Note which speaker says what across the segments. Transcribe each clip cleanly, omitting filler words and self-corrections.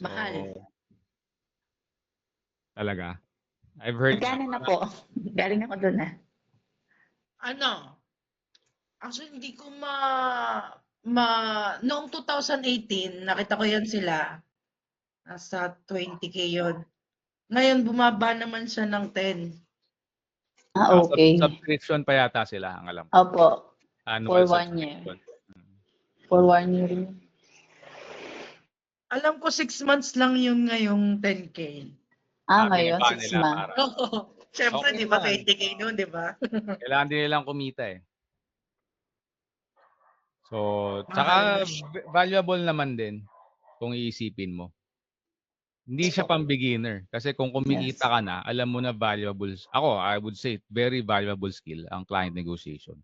Speaker 1: Mahal.
Speaker 2: So, talaga. I've heard na.
Speaker 3: Magkano na po? Galing ako dun ah.
Speaker 1: Ano, actually hindi ko noong 2018 nakita ko 'yan sila, nasa 20K 'yun. Ngayon bumaba naman siya ng 10.
Speaker 3: Okay.
Speaker 2: Subscription pa yata sila, ang alam ko.
Speaker 3: Opo.
Speaker 2: Annual
Speaker 3: For 1 year.
Speaker 2: subscription.
Speaker 3: For 1 year yun.
Speaker 1: Alam ko 6 months lang yung ngayong 10K.
Speaker 3: Ngayon,
Speaker 2: Binaba
Speaker 3: 6
Speaker 2: nila
Speaker 3: months.
Speaker 2: para.
Speaker 1: Oo, siyempre
Speaker 2: Okay
Speaker 1: 'di ba
Speaker 2: naman.
Speaker 1: 20K no'n, 'di ba?
Speaker 2: Kailangan din nilang kumita eh. So,
Speaker 1: Mahal
Speaker 2: tsaka
Speaker 1: na siya.
Speaker 2: valuable naman din kung iisipin mo. Hindi siya pang beginner kasi kung kumikita
Speaker 3: Yes.
Speaker 2: ka na, alam mo na valuable. Ako, I would say very valuable skill ang client negotiation.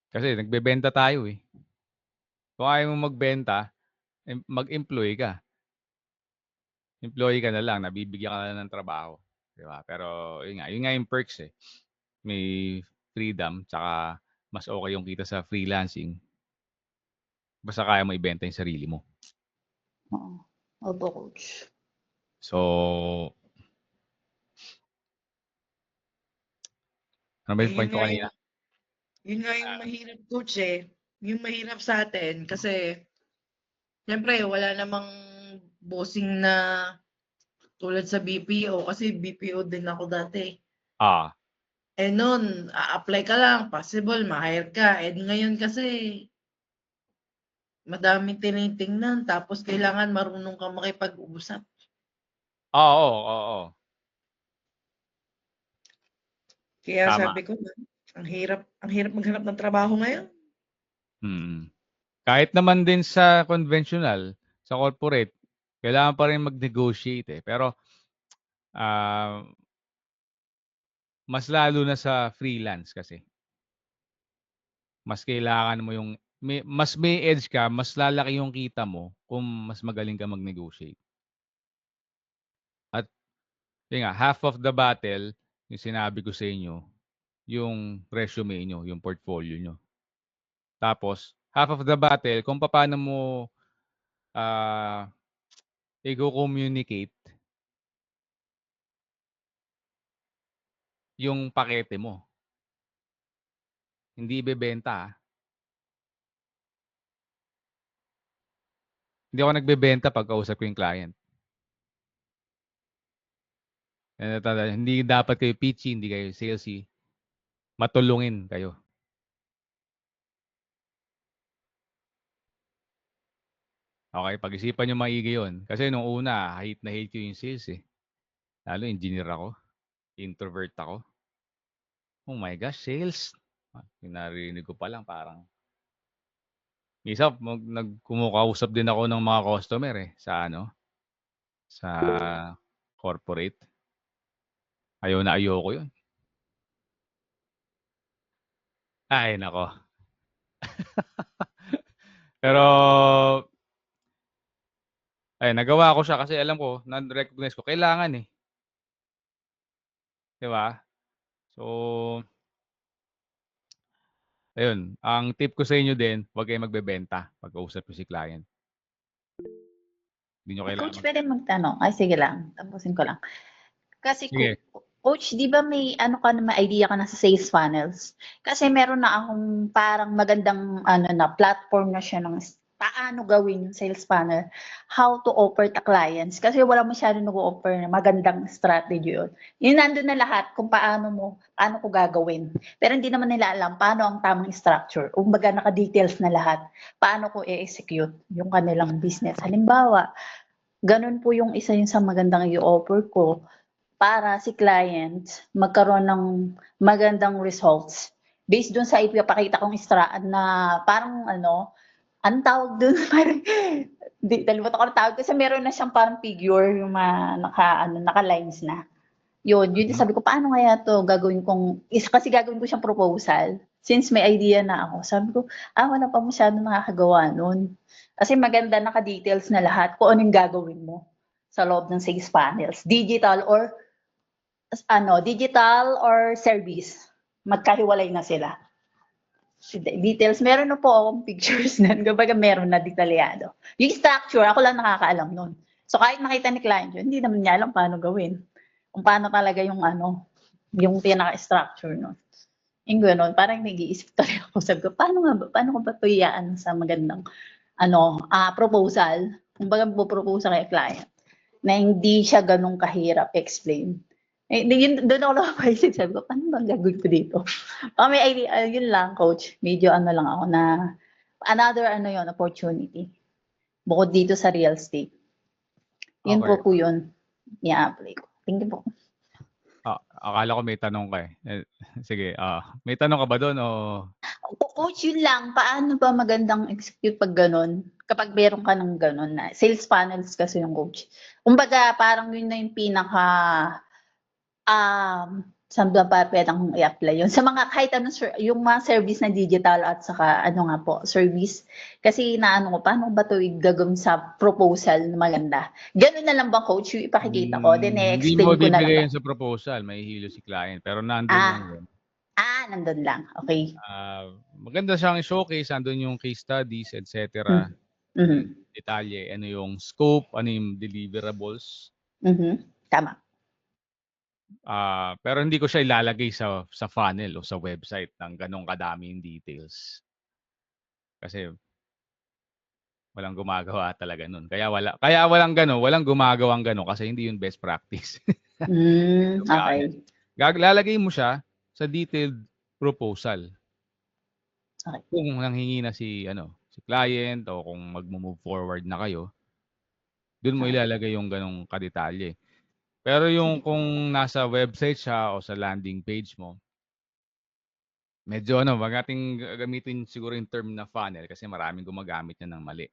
Speaker 2: Kasi nagbebenta tayo eh. Kung ayaw mo magbenta, mag-employ ka. Employee ka na lang, nabibigyan ka na ng trabaho. Diba? Pero yun nga yung perks eh. May freedom, tsaka mas okay yung kita sa freelancing. Basta kaya mo ibenta yung sarili mo.
Speaker 3: Oo. Opo, coach.
Speaker 2: So, ano ba yung point ko kanina?
Speaker 1: Yun nga yung mahirap, coach eh. Yung mahirap sa atin kasi siyempre wala namang bossing na tulad sa BPO kasi BPO din ako dati.
Speaker 2: Ah,
Speaker 1: Eh noon, a-apply ka lang, possible ma-hire ka. Eh ngayon kasi madaming tinitingnan tapos kailangan marunong kang makipag-usap.
Speaker 2: oo.
Speaker 1: Kaya
Speaker 2: Tama.
Speaker 1: sabi ko, ang hirap maghanap ng trabaho ngayon.
Speaker 2: Kahit naman din sa conventional, sa corporate, kailangan pa rin mag-negotiate eh. Pero, mas lalo na sa freelance kasi. Mas kailangan mo yung, mas may edge ka, mas lalaki yung kita mo kung mas magaling ka mag-negotiate. At, yun nga, half of the battle, yung sinabi ko sa inyo, yung resume nyo, yung portfolio nyo. Tapos, half of the battle, kung paano mo i-communicate yung pakete mo. Hindi ibebenta. Hindi ako nagbebenta pag kausap ko yung client. Hindi dapat kayo pitchy, hindi kayo salesy. Matulungin kayo. Okay, pag-isipan nyo maigi yun. Kasi nung una, hate na hate ko yung sales eh. Lalo, engineer ako. Introvert ako. Oh my gosh, sales. Yung narinig ko pa lang parang. Minsan, kumakausap din ako ng mga customer eh. Sa corporate. Ayaw na ayoko yun. Ay, nako. Pero, nagawa ko siya kasi alam ko, na-recognize ko, kailangan eh. Di ba? So, ayun. Ang tip ko sa inyo din, huwag kayong magbebenta pag kausap ko si client. Hindi nyo
Speaker 3: Coach,
Speaker 2: kailangan.
Speaker 3: pwede magtanong. Ay, sige lang. Tapusin ko lang. Kasi,
Speaker 2: Sige.
Speaker 3: Coach, di ba may idea ka na sa sales funnels? Kasi meron na akong parang magandang platform na siya ng paano gawin yung sales funnel, how to offer to clients. Kasi wala masyado nag-offer na magandang strategy yun. Yun nandun na lahat kung paano ko gagawin. Pero hindi naman nila alam paano ang tamang structure. Kumbaga naka-details na lahat. Paano ko i-execute yung kanilang business. Halimbawa, ganun po yung isa yun sa magandang i-offer ko para si client magkaroon ng magandang results based dun sa ipapakita kong na parang anong tawag dun? Parang, nalimutan ko ang tawag kasi meron na siyang parang figure yung naka-lines na. Yun sabi ko, paano kaya to gagawin kasi gagawin ko siyang proposal. Since may idea na ako, sabi ko, wala pa masyado nakakagawa nun. Kasi maganda naka-details na lahat kung anong gagawin mo sa loob ng sales panels. Digital or service. Magkahiwalay na sila. Details, meron na po akong pictures nun. Kumbaga meron na detalyado. Yung structure, ako lang nakakaalam nun. So kahit makita ni client yun, hindi naman niya alam paano gawin. Kung paano talaga yung yung pinaka-structure nun. Yung gano'n, parang nag-iisip talaga ako. Sabi ko, paano ko ba ito iyaan sa magandang proposal? Kumbaga po-propose kay client na hindi siya ganun kahirap explain. Doon ako napapaisip, sabi ko, paano bang gagawin ko dito? May idea, yun lang, coach. Medyo lang ako na, another opportunity. Bukod dito sa real estate. Yun
Speaker 2: Okay.
Speaker 3: po yun. I-apply ko. Thank you po.
Speaker 2: Akala ko may tanong ka eh. Sige, may tanong ka ba doon o?
Speaker 3: Coach, yun lang. Paano ba magandang execute pag ganun? Kapag meron ka ng ganun na sales funnels kasi yung coach. Kumbaga, parang yun na yung pinaka saan ba pwedeng i-apply yun? Sa mga kahit yung mga service na digital at saka service. Kasi ko, paano ba ito gagawin sa proposal na maganda? Ganun na lang ba, coach? Yung ipakikita ko, then
Speaker 2: Hindi
Speaker 3: i-explain
Speaker 2: mo
Speaker 3: ko na lang
Speaker 2: bibigay
Speaker 3: ba?
Speaker 2: yun sa proposal, mahihilo si client. Pero nandun lang yun.
Speaker 3: Nandun lang. Okay.
Speaker 2: Maganda siyang showcase, nandun yung case studies, etc. Detalye, ano yung scope, ano yung deliverables.
Speaker 3: Tama.
Speaker 2: Pero hindi ko siya ilalagay sa funnel o sa website ng ganong kadaming details. Kasi walang gumagawa talaga nun. Kaya walang gumagawang gano kasi hindi yun best practice.
Speaker 3: Okay.
Speaker 2: Lalagay mo siya sa detailed proposal.
Speaker 3: Okay.
Speaker 2: Kung nanghingi na si client o kung magmo-move forward na kayo, doon mo ilalagay yung ganong kadetalye. Pero yung kung nasa website siya o sa landing page mo, medyo wag nating gamitin siguro yung term na funnel kasi maraming gumagamit niyan ng mali.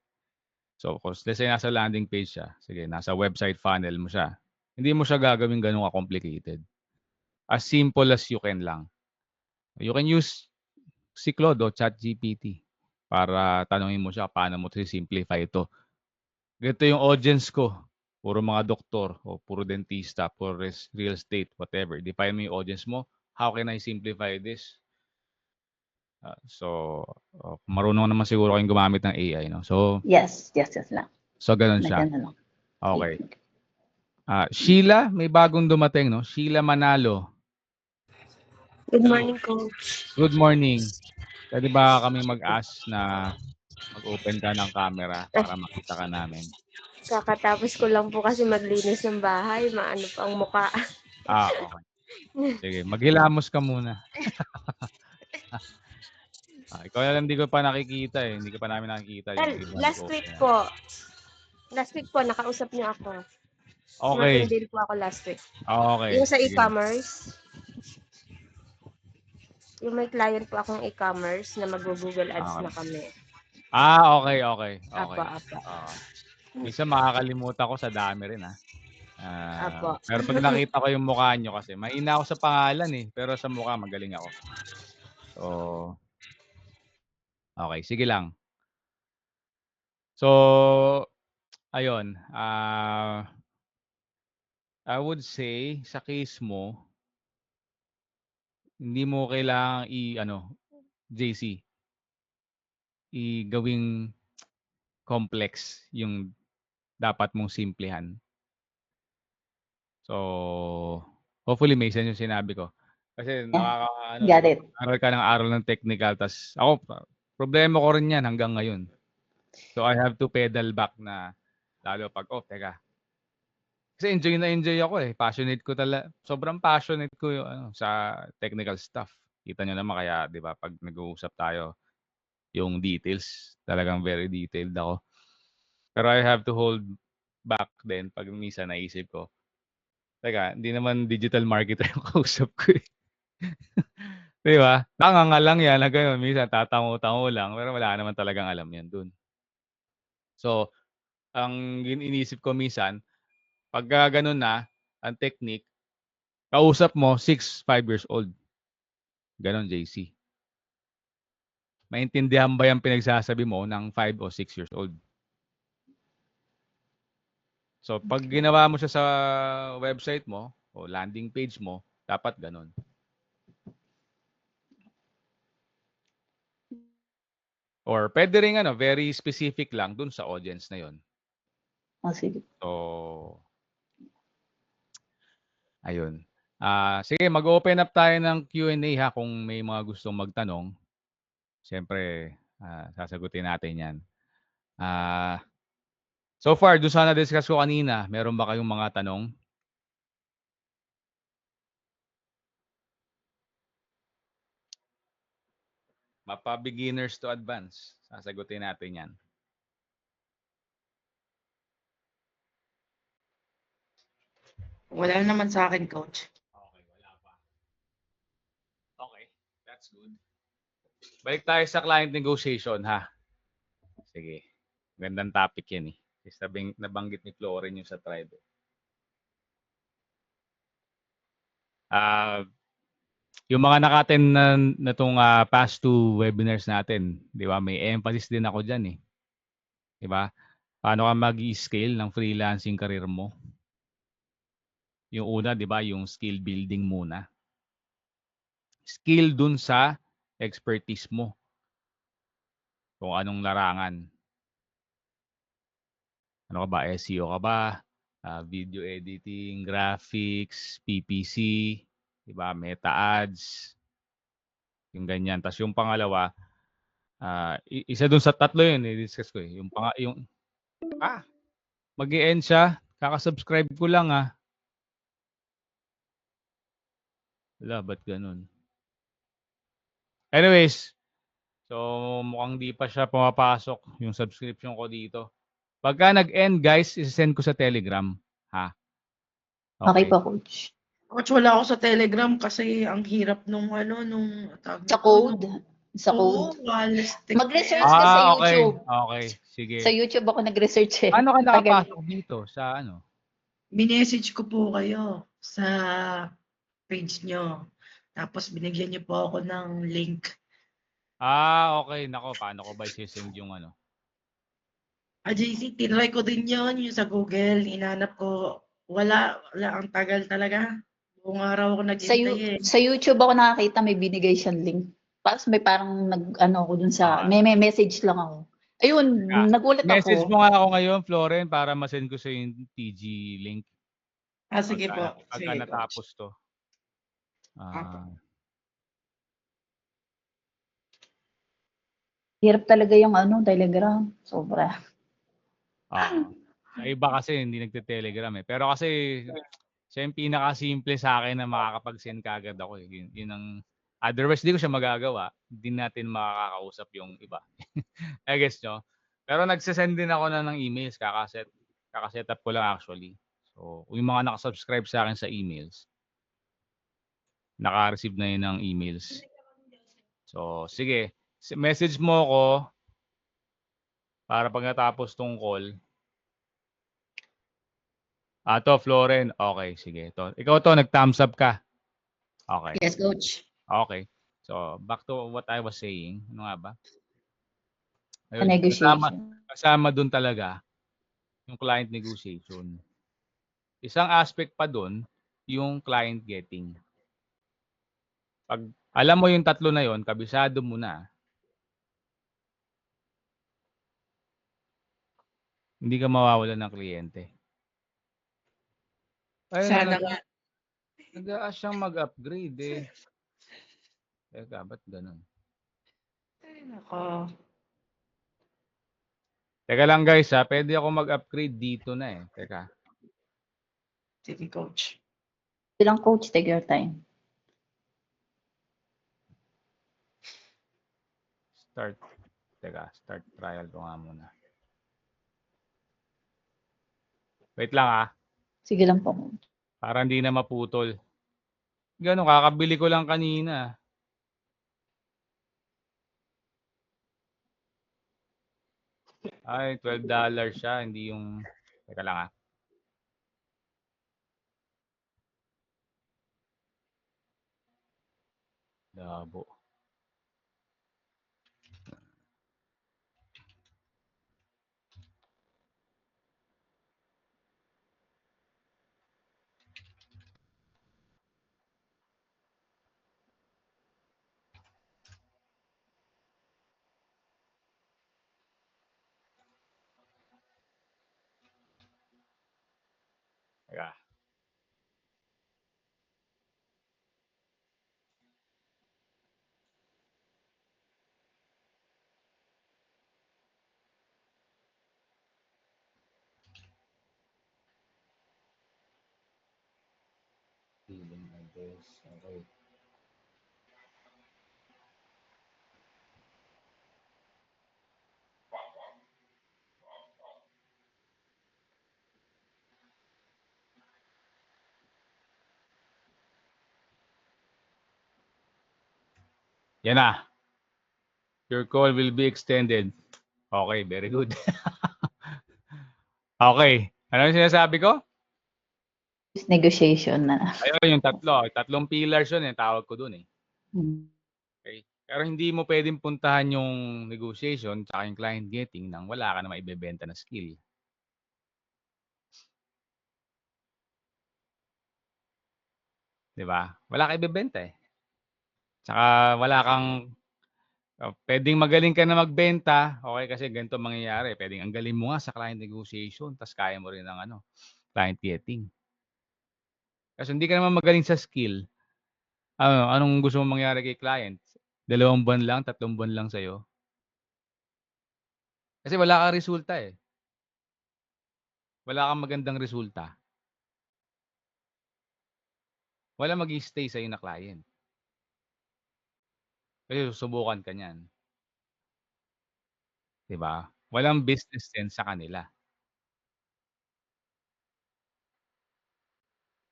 Speaker 2: So, let's say nasa landing page siya, sige, nasa website funnel mo siya, hindi mo siya gagawin ganun ka-complicated. As simple as you can lang. You can use si Claude o ChatGPT para tanungin mo siya paano mo simplify ito. Ganito yung audience ko. Puro mga doktor o puro dentista, puro real estate, whatever. Define mo yung audience mo. How can I simplify this? Marunong naman siguro kayong gumamit ng AI, no? So,
Speaker 3: yes lang.
Speaker 2: So, ganun siya.
Speaker 3: Lang.
Speaker 2: Okay. Sheila, may bagong dumating, no? Sheila Manalo.
Speaker 4: Good morning, Coach.
Speaker 2: Good morning. Pwede ba kami mag-ask na mag-open ka ng camera para makita ka namin?
Speaker 4: Kakatapos ko lang po kasi maglinis ng bahay. Maano pa ang mukha.
Speaker 2: Okay. Sige, maghilamos ka muna. Ikaw na lang hindi ko pa nakikita eh. Hindi ko pa namin nakikita.
Speaker 4: Last week po, nakausap niyo ako.
Speaker 2: Okay.
Speaker 4: Matindil po ako last week.
Speaker 2: Okay.
Speaker 4: Yung sa
Speaker 2: Sige.
Speaker 4: e-commerce, yung may client po akong e-commerce na mag-Google Ads na kami.
Speaker 2: Okay.
Speaker 4: Apa.
Speaker 2: Minsan makakalimutan ko sa dami rin
Speaker 4: Apo.
Speaker 2: Pero pag nakita ko yung mukha nyo kasi, mahina ako sa pangalan eh. Pero sa mukha magaling ako. So, okay. Sige lang. So, ayun. I would say, sa case mo, hindi mo kailangang JC, gawing complex yung dapat mong simplihan. So, hopefully may sense yung sinabi ko. Kasi
Speaker 3: Got it.
Speaker 2: aral ka ng aral ng technical. Tas ako, problema ko rin yan hanggang ngayon. So, I have to pedal back na lalo pag, teka. Kasi enjoy ako eh. Passionate ko talaga. Sobrang passionate ko yung, sa technical stuff. Kita nyo naman kaya, di ba, pag nag-uusap tayo, yung details, talagang very detailed ako. Pero I have to hold back din pag minsan naisip ko. Teka, hindi naman digital marketer yung kausap ko eh. Di ba? Tanga lang yan na gano'n. Minsan tatango-tango lang, pero wala naman talagang alam yan dun. So, ang inisip ko minsan, pag ganun na, ang technique, kausap mo, 5 years old. Ganon, JC. Maintindihan ba yung pinagsasabi mo ng 5 o 6 years old? So, pag ginawa mo siya sa website mo o landing page mo, dapat ganon. Or pwede rin ano, very specific lang dun sa audience na yon.
Speaker 3: Sige.
Speaker 2: So, ayun. Sige, mag-open up tayo ng Q&A ha kung may mga gustong magtanong. Siyempre, sasagutin natin yan. So far, doon sa na-discuss ko kanina, meron ba kayong mga tanong? Mapa-beginners to advance. Sasagutin natin yan.
Speaker 1: Wala naman sa akin, coach.
Speaker 2: Okay, wala pa. Okay, that's good. Balik tayo sa client negotiation ha. Sige. Gandang topic yan eh. Nabanggit ni Floren yung sa tribe. Yung mga nakaten na tong past two webinars natin, di ba? May emphasis din ako dyan eh. Di ba? Paano ka mag-scale ng freelancing career mo? Yung una, di ba? Yung skill building muna. Skill dun sa expertise mo. Kung anong larangan. Ano ka ba? SEO ka ba? Video editing, graphics, PPC, diba? Meta ads, yung ganyan. Tapos yung pangalawa, isa dun sa tatlo yun, i-discuss ko eh. Mag-i-end siya. Kaka-subscribe ko lang Wala, ba't ganun? Anyways, so mukhang di pa siya pumapasok yung subscription ko dito. Pagka nag-end guys, isi-send ko sa Telegram. Ha?
Speaker 3: Okay po, coach.
Speaker 1: Coach, wala ako sa Telegram kasi ang hirap nung
Speaker 3: Sa code. Sa
Speaker 1: Oo,
Speaker 3: code.
Speaker 1: walis
Speaker 3: Mag-research ka sa
Speaker 2: Okay.
Speaker 3: YouTube.
Speaker 2: Okay, sige.
Speaker 3: Sa YouTube ako nag-research eh.
Speaker 2: Paano ka
Speaker 3: Tagal.
Speaker 2: nakapasok dito sa ano?
Speaker 1: Minessage ko po kayo sa page nyo. Tapos binigyan niyo po ako ng link.
Speaker 2: Okay. Nako, paano ko ba i-send yung ano?
Speaker 1: JC, tinry ko din yon yung sa Google. Inanap ko. Wala, ang tagal talaga. Buong araw ako naghintay eh.
Speaker 3: Sa YouTube ako nakakita may binigay siyang link. Tapos may parang nag-ano ako dun sa, may message lang ako. Ayun, nagulat
Speaker 2: Message
Speaker 3: ako.
Speaker 2: mo nga ako ngayon, Floren, para ma-send ko sa yung TG link.
Speaker 1: Sige po.
Speaker 2: Pagka
Speaker 1: Sige,
Speaker 2: natapos
Speaker 1: coach.
Speaker 2: to.
Speaker 3: Hirap talaga yung Telegram. Sobra.
Speaker 2: Sa iba kasi hindi nagte-Telegram eh. Pero kasi siya yung pinaka-simple sa akin na makakapag-send kagad ako eh. Yun ang otherwise di ko siya magagawa. Hindi natin makakausap yung iba. I guess nyo. Pero nagsasend din ako na ng emails. Kakaset up ko lang actually. So, yung mga nakasubscribe sa akin sa emails, naka-receive na yun ng emails. So, sige. Message mo ako para pag natapos tong call. To, Floren. Okay, sige. Ikaw nag-thumbs up ka. Okay.
Speaker 1: Yes, coach.
Speaker 2: Okay. So, back to what I was saying. Ano nga ba? Ayun,
Speaker 3: Negotiation.
Speaker 2: kasama dun talaga yung client negotiation. Isang aspect pa dun, yung client getting. Pag alam mo yung tatlo na yon, kabisado mo na, hindi ka mawawalan ng kliyente.
Speaker 1: Sana nga.
Speaker 2: Nag-a-ask siyang mag-upgrade eh. Teka, ba't ganun?
Speaker 1: Ay, nako.
Speaker 2: Teka lang guys pwede ako mag-upgrade dito na eh. Teka.
Speaker 1: Sige, coach.
Speaker 3: Silang coach, take your time.
Speaker 2: Start trial ko nga muna. Wait lang
Speaker 3: Sige lang po.
Speaker 2: Para hindi na maputol. Ganun, kakabili ko lang kanina. Ay, $12 siya, hindi yung... Teka lang Labo. Teka. Feeling address. Okay. Yan na. Your call will be extended. Okay, very good. Okay. Ano yung sinasabi ko?
Speaker 3: Negotiation na.
Speaker 2: Ayun, yung tatlong pillars yun, yung tawag ko dun eh.
Speaker 3: Hmm.
Speaker 2: Okay? Pero hindi mo pwedeng puntahan yung negotiation tsaka yung client getting nang wala ka na maibebenta na skill. Di ba? Wala ka ibebenta eh. Tsaka wala kang pwedeng magaling ka na magbenta, okay, kasi ganito mangyayari. Pwedeng ang galing mo nga sa client negotiation, tas kaya mo rin ng client getting. Kasi hindi ka naman magaling sa skill. Anong gusto mong mangyari kay client? 2 buwan lang, 3 buwan lang sa'yo? Kasi wala kang resulta eh. Wala kang magandang resulta. Walang mag-i-stay sa'yo na client. Kasi susubukan ka niyan. 'Di ba? Walang business sense sa kanila.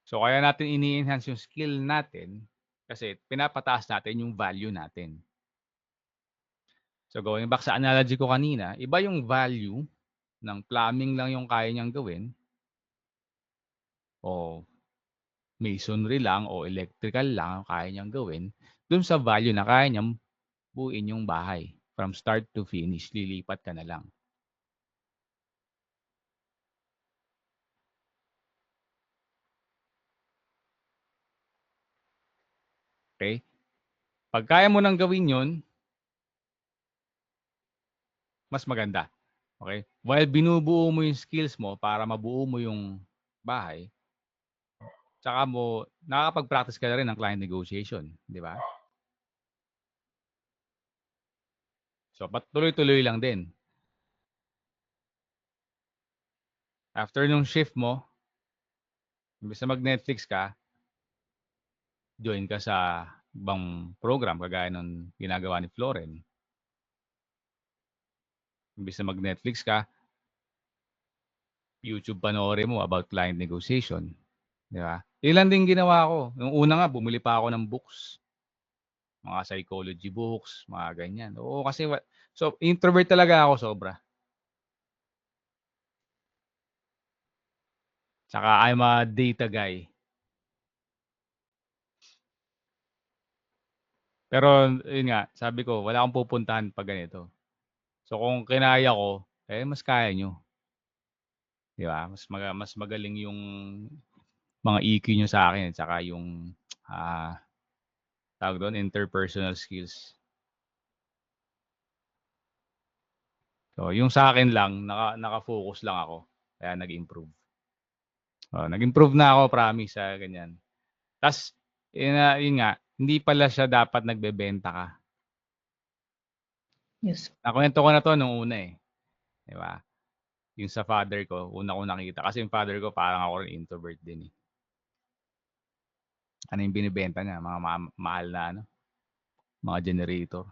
Speaker 2: So, kaya natin ini-enhance yung skill natin kasi pinapataas natin yung value natin. So, going back sa analogy ko kanina, iba yung value ng plumbing lang yung kaya niyang gawin o masonry lang o electrical lang ang kaya niyang gawin dun sa value na kaya niyang buuin yung bahay from start to finish. Lilipat ka na lang. Okay? Pag kaya mo nang gawin yun, mas maganda. Okay? While binubuo mo yung skills mo para mabuo mo yung bahay, tsaka mo nakakapag-practice ka na rin ng client negotiation, di ba? So, tuloy-tuloy lang din. After nung shift mo, imbes na mag-Netflix ka, join ka sa ibang program kagaya nung ginagawa ni Floren. Imbes na mag-Netflix ka, YouTube panoorin mo about client negotiation. Di ba? Ilan din ginawa ko. Nung una nga, bumili pa ako ng books. Mga psychology books, mga ganyan. Oo, kasi so introvert talaga ako sobra. Tsaka I'm a data guy. Pero yun nga, sabi ko, wala akong pupuntahan pag ganito. So kung kinaya ko, mas kaya nyo. Di ba? Mas magaling yung mga EQ nyo sa akin. Tsaka yung, tawag doon, interpersonal skills. So yung sa akin lang, naka-focus lang ako. Kaya nag-improve. Nag-improve na ako, promise, ganyan. Tas, yun nga, hindi pala siya dapat nagbebenta ka.
Speaker 3: Yes.
Speaker 2: Nakwento ko na to nung una eh. Di ba? Yung sa father ko, una ko nakita. Kasi yung father ko, parang ako rin introvert din eh. Ano yung binibenta niya? Mga mahal na mga generator.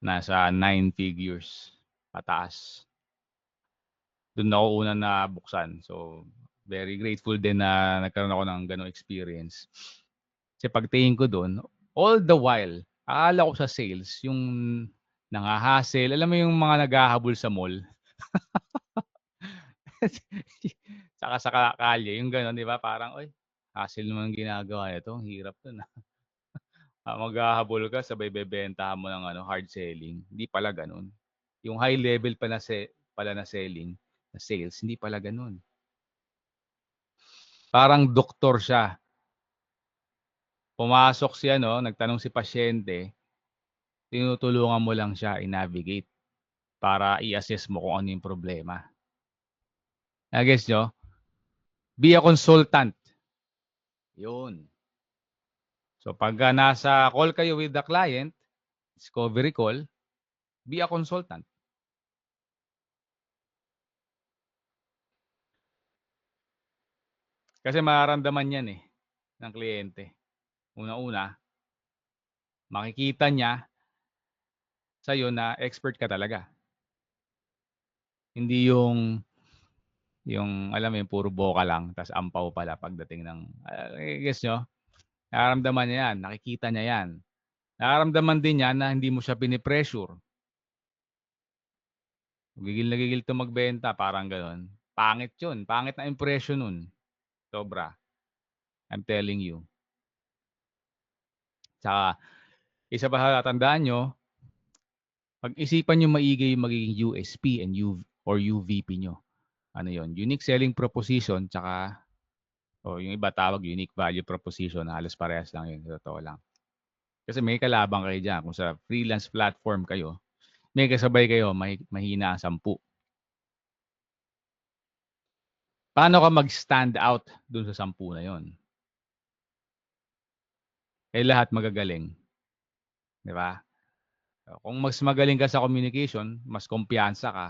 Speaker 2: Nasa 9 figures pataas. Doon ako una nabuksan. So, very grateful din na nagkaroon ako ng ganong experience. Kasi pagtingin ko doon, all the while, akala ko sa sales, yung nangahassle, alam mo yung mga naghahabol sa mall? Saka sa kalye, yung gano'n, di ba? Parang, oy, hassle naman ginagawa nito. Ang hirap nun. Maghahabol ka, sabay bebentahan mo ng hard selling. Hindi pala ganun. Yung high level pala na selling, na sales, hindi pala ganun. Parang doktor siya. Pumasok siya, nagtanong si pasyente, tinutulungan mo lang siya i-navigate para i-assess mo kung ano yung problema. Guess nyo? Be a consultant. Yun. So pagka nasa call kayo with the client, discovery call, be a consultant. Kasi mararamdaman yan ng kliyente. Una-una, makikita niya sa'yo na expert ka talaga. Hindi yung alam mo yung puro boka lang, tas ampaw pala pagdating ng, guess nyo? Nararamdaman niya yan, nakikita niya yan. Nararamdaman din niya na hindi mo siya pinipressure. Gigil na gigil to magbenta, parang gano'n. Pangit yun, pangit na impression nun. Sobra. I'm telling you. Tsaka, isa pa tatandaan nyo, pag-isipan nyo maigi yung magiging USP and or UVP nyo. Ano yon? Unique selling proposition, tsaka, yung iba tawag unique value proposition, halos parehas lang yun, totoo lang. Kasi may kalabang kayo dyan. Kung sa freelance platform kayo, may kasabay kayo, mahina ang 10. Paano ka mag-stand out dun sa 10 na yon? Lahat magagaling. Di ba? Kung mas magaling ka sa communication, mas kumpiyansa ka,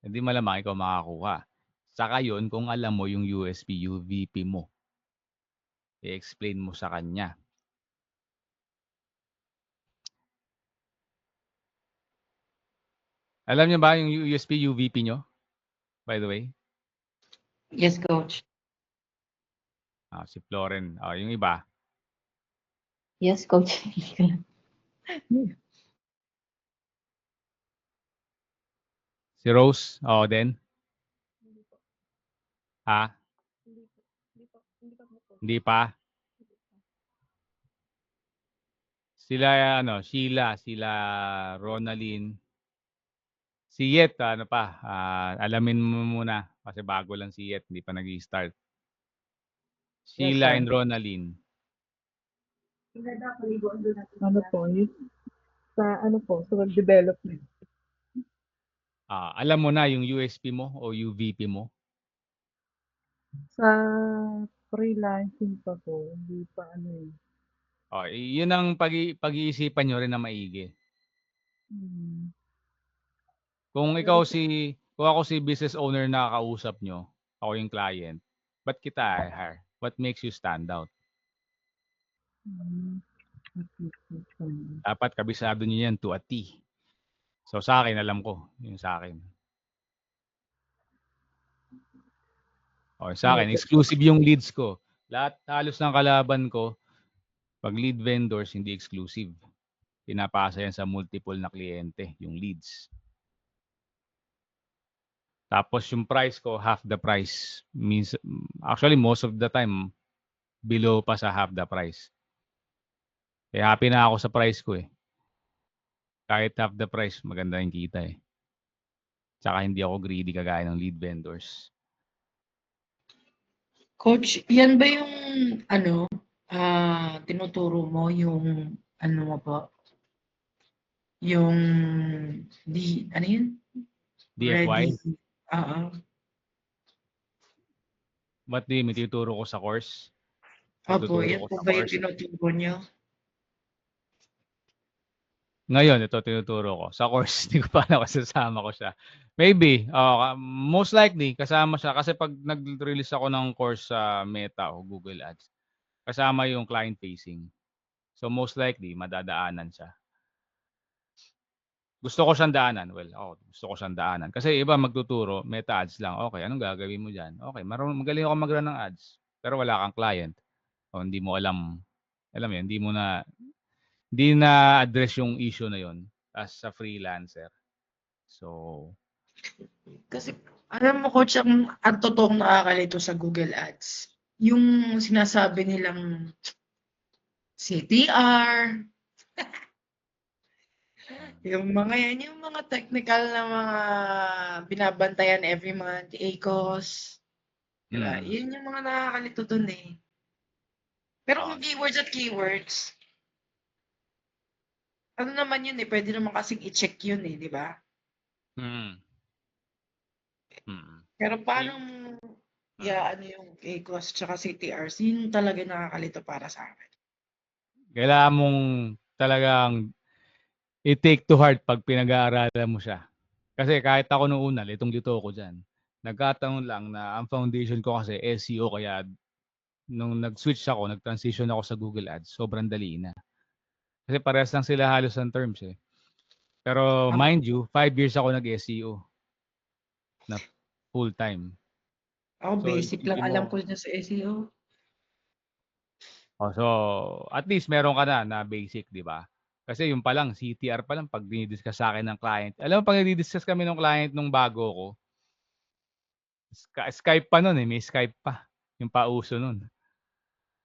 Speaker 2: hindi malamang ikaw makakuha. Saka yun, kung alam mo yung USP, UVP mo, i-explain mo sa kanya. Alam niyo ba yung USP, UVP nyo? By the way?
Speaker 1: Yes, coach.
Speaker 2: Si Floren. Yung iba?
Speaker 3: Yes, coach.
Speaker 2: Si Rose? Then? Ha? Hindi pa? Sila, sila Ronalyn. Si Yet, alamin mo muna. Kasi bago lang si Yet, hindi pa nag-i-start. Sheila and Ronalyn.
Speaker 5: Ano po, sa web-development.
Speaker 2: Alam mo na yung USP mo o UVP mo?
Speaker 5: Sa freelancing pa po, hindi pa
Speaker 2: Yun ang pag-iisipan nyo rin na maigi. Kung ako si business owner na kausap nyo, ako yung client, ba't kita hire? What makes you stand out? Dapat kabisado nyo yan to a T. So sa akin, alam ko. Yung sa akin. Sa akin, exclusive yung leads ko. Lahat halos ng kalaban ko, pag lead vendors, hindi exclusive. Pinapasa yan sa multiple na kliyente, yung leads. Tapos yung price ko, half the price. Means, actually, most of the time, below pa sa half the price. Happy na ako sa price ko Kahit half the price, maganda yung kita Tsaka hindi ako greedy kagaya ng lead vendors.
Speaker 1: Coach, yan ba yung tinuturo mo yung mo po? Yung ano yun?
Speaker 2: DFY?
Speaker 1: Ba't
Speaker 2: di mituturo ko sa course?
Speaker 1: Opo, yan po ba yung tinuturo nyo?
Speaker 2: Ngayon, ito tinuturo ko. Sa course, hindi ko pa nakasasama ko siya. Maybe, most likely, kasama siya. Kasi pag nag-release ako ng course sa Meta o Google Ads, kasama yung client-facing. So most likely, madadaanan siya. Gusto ko siyang daanan. Gusto ko siyang daanan. Kasi iba magtuturo, Meta Ads lang. Okay, anong gagawin mo dyan? Okay, magaling ako mag-run ng ads. Pero wala kang client. Hindi mo alam mo yun, hindi na-address yung issue na yon as a freelancer. So,
Speaker 1: kasi alam mo coach, ang totoong nakakalito sa Google Ads, yung sinasabi nilang CTR, yung mga technical na mga binabantayan every month, ACOS, diba? Yun yung mga nakakalito dun Pero kung keywords, ano naman yun pwede naman kasing i-check yun di ba?
Speaker 2: Mm.
Speaker 1: Pero paano
Speaker 2: Eh,
Speaker 1: mo
Speaker 2: mm.
Speaker 1: ano yung ACOS tsaka CTRs? Yun talaga nakakalito para sa akin.
Speaker 2: Kailangan mong talagang i-take to heart pag pinag-aaralan mo siya. Kasi kahit ako nung una, litong-lito ako diyan. Nagkataon lang na ang foundation ko kasi SEO kaya nung nag-switch ako, nag-transition ako sa Google Ads, sobrang dali na. Kasi parehas lang sila halos ng terms eh. Pero
Speaker 1: Ah,
Speaker 2: mind you, 5 years ako nag-SEO na full time.
Speaker 1: ako
Speaker 2: So
Speaker 1: basic lang
Speaker 2: isipin
Speaker 1: alam ko
Speaker 2: mo,
Speaker 1: dyan sa SEO.
Speaker 2: so at least meron ka na basic, di ba? Kasi yung pa lang, CTR pa lang, pag dinidiscuss sa akin ng client. Alam mo, pag nagdi-discuss kami ng client nung bago ko, Skype pa nun eh, may Skype pa. Yung pauso nun.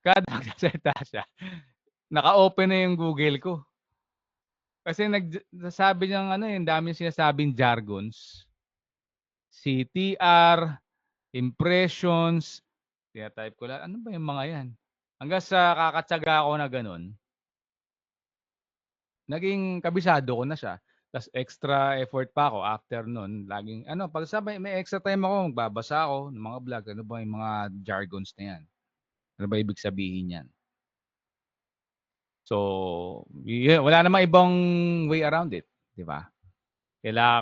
Speaker 2: Kada magsasalita siya, naka-open na yung Google ko. Kasi nagsasabi niyang ano, yung dami niyang sinasabing jargons. CTR, impressions, tina-type ko lang, ano ba yung mga yan? Hanggang sa kakatsaga ako na ganun, naging kabisado ko na siya. Tas extra effort pa ako after nun, laging ano, pag sabay may extra time ako, magbabasa ako ng mga vlog, ano ba yung mga jargons na yan? Ano ba ibig sabihin yan? So, wala namang ibang way around it, 'di ba?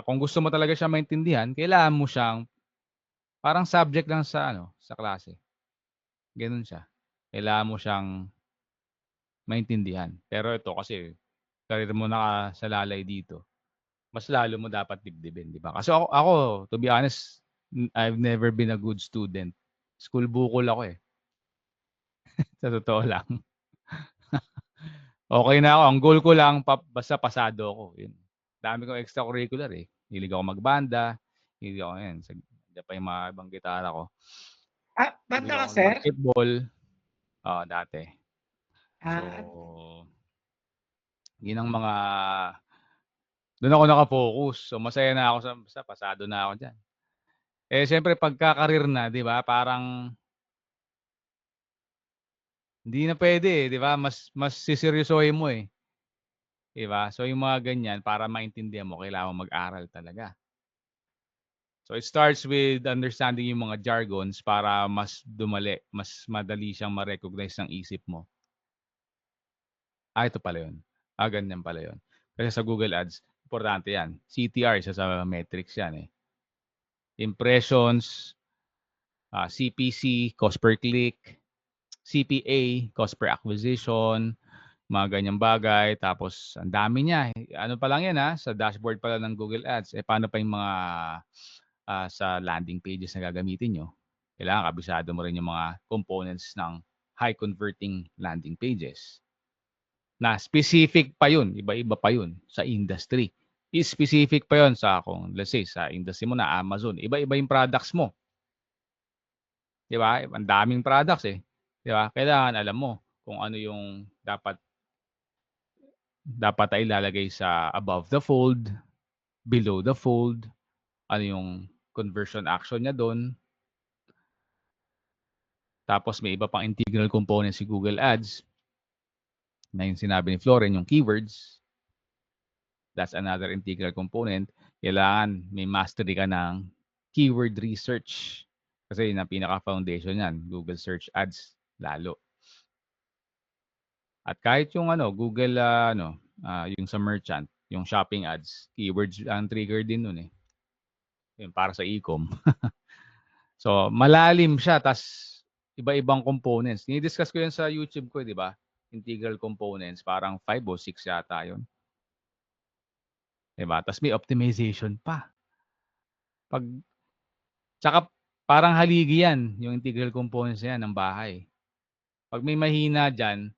Speaker 2: Kung gusto mo talaga siyang maintindihan, kailangan mo siyang parang subject lang sa ano, sa klase. Gano'n siya. Kailangan mo siyang maintindihan. Pero ito kasi career mo nakasalalay dito, mas lalo mo dapat dibdibin, 'di ba? Kasi ako to be honest, I've never been a good student. School bukol ako eh, sa totoo lang. Okay na ako, ang goal ko lang basta pasado ako, yun. Dami kong extracurricular eh. Hilig ako magbanda, hilig ako yan, pa yung mga ibang gitara ko. Hilig
Speaker 1: Banda ka,
Speaker 2: ako
Speaker 1: sir?
Speaker 2: basketball, dati. So,
Speaker 1: Ah,
Speaker 2: yun ang mga doon ako naka-focus. So, masaya na ako sa pasado na ako diyan. Eh, siyempre pagka-career na, 'di ba, parang hindi na puwede eh, 'di ba? Mas seseryosohin mo eh, 'di ba? So, yung mga ganyan para maintindihan mo kailangan mong mag-aral talaga. So, it starts with understanding yung mga jargons para mas madali siyang ma-recognize ng isip mo. Ito pala yun. Ganyan pala yun. Kasi sa Google Ads, importante yan. CTR, isa sa metrics yan eh. Impressions, CPC, cost per click, CPA, cost per acquisition, mga ganyang bagay. Tapos, ang dami niya. Ano pa lang yan sa dashboard pala ng Google Ads. Paano pa yung mga sa landing pages na gagamitin nyo? Kailangan kabisado mo rin yung mga components ng high converting landing pages. Na specific pa yun, iba-iba pa yun sa industry. Specific pa yun sa kung let's say sa industry mo na Amazon, iba-iba yung products mo. 'Di ba? Ang daming products eh. 'Di ba? Kailangan alam mo kung ano yung dapat ay ilalagay sa above the fold, below the fold, ano yung conversion action niya doon. Tapos may iba pang integral component si Google Ads na yung sinabi ni Floren, yung keywords. That's another integral component. Kailangan may mastery ka ng keyword research. Kasi yun ang pinaka-foundation yan. Google Search Ads lalo. At kahit yung Google yung sa merchant, yung shopping ads, keywords ang trigger din nun eh. Yun para sa e-com. So, malalim siya tas iba-ibang components. Ni-discuss ko yan sa YouTube ko, 'di ba? Integral components, parang 5 o 6 yata 'yon. 'Di ba? Tas may optimization pa. Pag tsaka parang haligi yan, yung integral components na yan ng bahay. Pag may mahina diyan,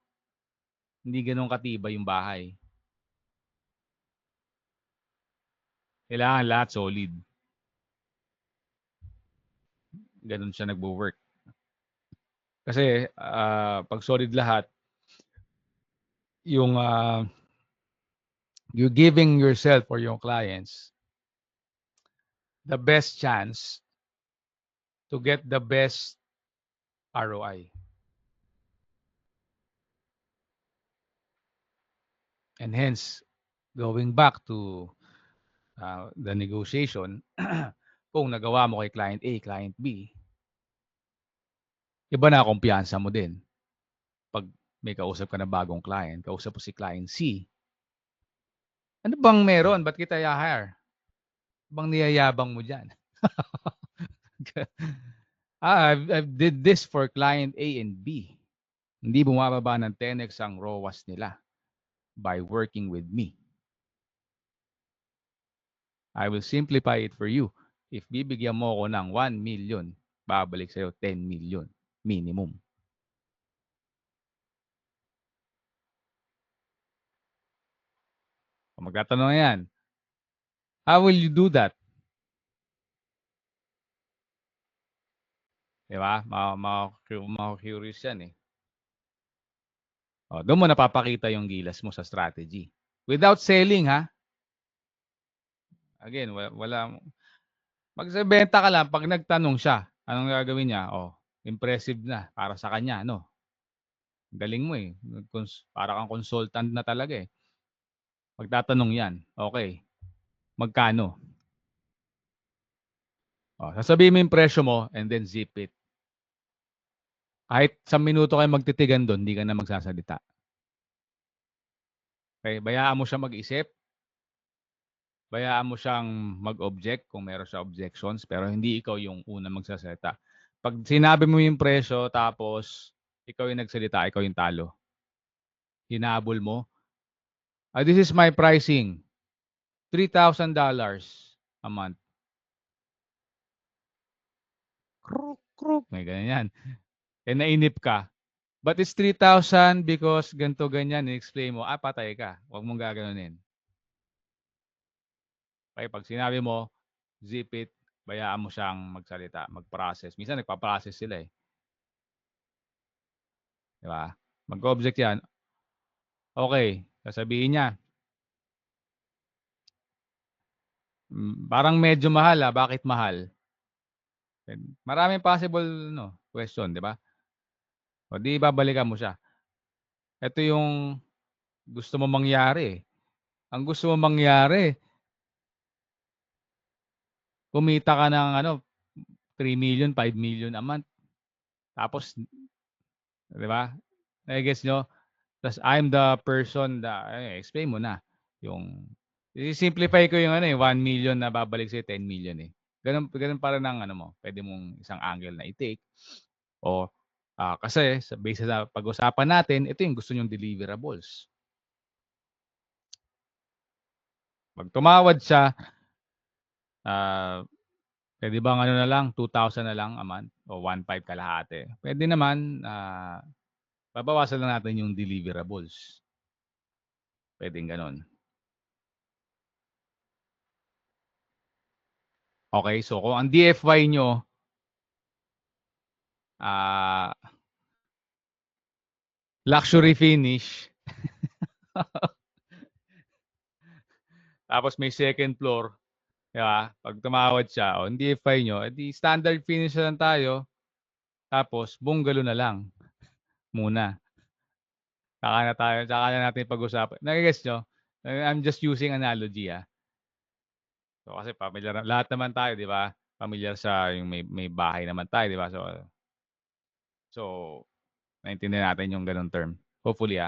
Speaker 2: hindi gano'n katibay yung bahay. Kailangan lahat solid. Gano'n siya nagwo-work. Kasi pag solid lahat, yung you're giving yourself or your clients the best chance to get the best ROI. And hence, going back to the negotiation, kung nagawa mo kay client A, client B, iba na kumpiyansa mo din. Pag may kausap ka na bagong client, kausap mo si client C, ano bang meron? Ba't kita i-hire? Bang niyayabang mo dyan? I did this for client A and B. Hindi bumababa ng 10x ang ROAS nila by working with me. I will simplify it for you. If bibigyan mo ako ng 1 million, babalik sa'yo 10 million minimum. Kung magtatanong na yan, how will you do that? Diba? Curious yan eh. O, doon mo napapakita yung gilas mo sa strategy. Without selling ha. Again, wala. Magsabenta ka lang pag nagtanong siya. Anong gagawin niya? Oh, impressive na para sa kanya, no? Galing mo eh. Para kang consultant na talaga eh. Magtatanong yan. Okay. Magkano? Oh, sasabihin mo yung presyo mo and then zip it. Kahit sa minuto kayo magtitigan doon, hindi ka na magsasalita. Okay, bayaan mo siya mag-isip. Bayaan mo siyang mag-object kung meron siya objections, pero hindi ikaw yung unang magsasalita. Pag sinabi mo yung presyo, tapos ikaw yung nagsalita, ikaw yung talo. Hinabol mo. This is my pricing. $3,000 a month. Kruk. May ganyan. Nainip ka. But it's 3,000 because ganito ganyan. I-explain mo. Patay ka. Huwag mong gaganunin. Okay, pag sinabi mo, zip it, bayaan mo siyang magsalita, mag-process. Minsan nagpa-process sila eh. Diba? Mag-object yan. Okay, sasabihin niya. Parang medyo mahal Bakit mahal? Maraming possible question, di ba? O di babalikan mo siya. Ito yung gusto mo mangyari. Ang gusto mo mangyari, kumita ka ng 3 million, 5 million a month. Tapos, di ba? I-guess nyo? Tapos, I'm the person explain mo na. Yung, i-simplify ko yung 1 million na babalik sa'yo, 10 million eh. Ganun para ng mo, pwede mong isang angle na i-take. O, kasi, based sa pag-usapan natin, ito yung gusto nyong deliverables. Pag tumawad siya, pwede bang na lang, 2,000 na lang a month o 1,500 kalahati. Pwede naman, babawasan lang natin yung deliverables. Pwedeng ganon. Okay, so kung ang DFY nyo, luxury finish, tapos may second floor, diba? Pag tumawad siya, ang DFY nyo, di standard finish lang tayo, tapos bungalow na lang muna. Saka na natin pag-usapan. Nag-guess nyo? I'm just using analogy So kasi pamilyar lahat naman tayo, 'di ba? Pamilyar sa yung may bahay naman tayo, 'di ba? So naintindihan natin yung ganung term. Hopefully